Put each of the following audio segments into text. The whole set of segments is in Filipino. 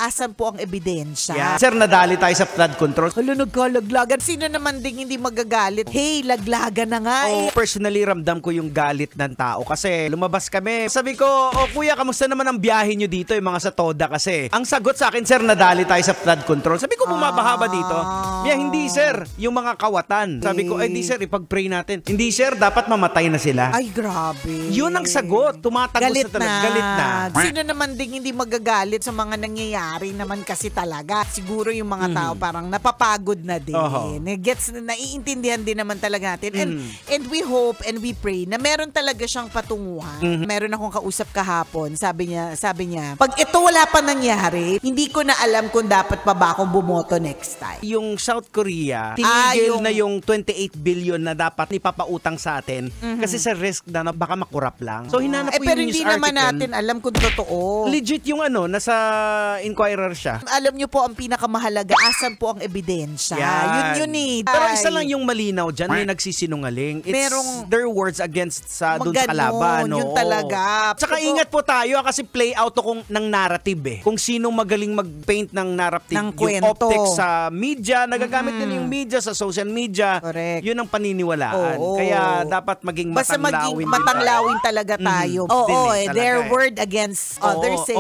asan po ang ebidensya? Yeah. Sir, nadali tayo sa flood control. Hala, nagkalaglagan. Sino naman ding hindi magagalit? Hey, laglagan na nga eh. Personally, ramdam ko yung galit ng tao kasi lumabas kami. Sabi ko, kuya, kamusta naman ang biyahe nyo dito, yung mga sa Toda kasi? Ang sagot sa akin, sir, nadali tayo sa flood control. Sabi ko, bumabaha ba dito? Yeah, hindi, sir. Yung mga kawatan. Sabi ko, di, sir, ipag-pray natin. Hindi, sir, dapat mamatay na sila. Ay, grabe. Yun ang sagot. Tumatagos Galit na talaga. Galit na. Sino naman ding hindi magagalit sa mga nangyayari naman kasi talaga. Siguro yung mga tao parang napapagod na din. Gets, naiintindihan din naman talaga natin. And we hope and we pray na meron talaga siyang patunguhan. Meron akong kausap kahapon. Sabi niya, pag ito wala pa nangyari, hindi ko na alam kung dapat pa ba akong bumoto next time. Yung South Korea, tinigil na yung 28 billion na dapat ipapautang sa atin kasi sa risk na baka makurap lang. So hinanap ko pero yung news hindi article. naman natin alam kung totoo. Legit yung nasa Inquirer siya. Alam niyo po ang pinakamahalaga, asan po ang ebidensya. Yun eh. Pero isa lang yung malinaw dyan, may nagsisinungaling. It's their words against sa dun sa kalaban. Yun talaga. Saka ingat po tayo kasi play out to ng narrative eh. Kung sino magaling mag-paint ng narrative. Ng yung kwento. optics sa media, nagagamit din yung media sa social media. Correct. Yun ang paniniwalaan. Kaya dapat maging basta matanglawin. Maging matanglawin talaga tayo. Their word against others eh.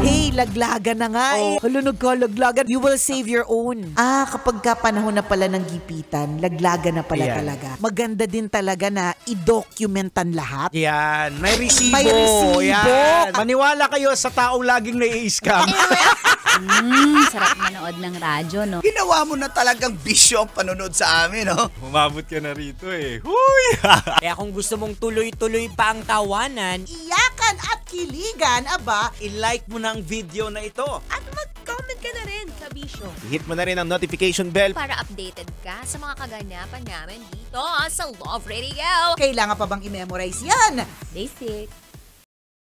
Hey, laglagan na nga eh. Hala, nagkalaglagan. You will save your own. Kapag ka panahon na pala ng gipitan, laglagan na pala talaga. Maganda din talaga na i-documentan lahat. Yan. May resibo. May resibo. Yan. Maniwala kayo sa taong laging nai-scam. Sarap manood ng radyo, no? Ginawa mo na talagang bisyo ang panonood sa amin, no? Umabot ka na rito eh. Huy! Kaya kung gusto mong tuloy-tuloy pa ang tawanan, Iyakan at kiligan, aba, I-like mo na ang video na ito. At mag-comment ka na rin, kabisyo. Hit mo na rin ang notification bell. Para updated ka sa mga kaganapan namin dito sa Love Radio. kailangan pa bang i-memorize yan? Basic.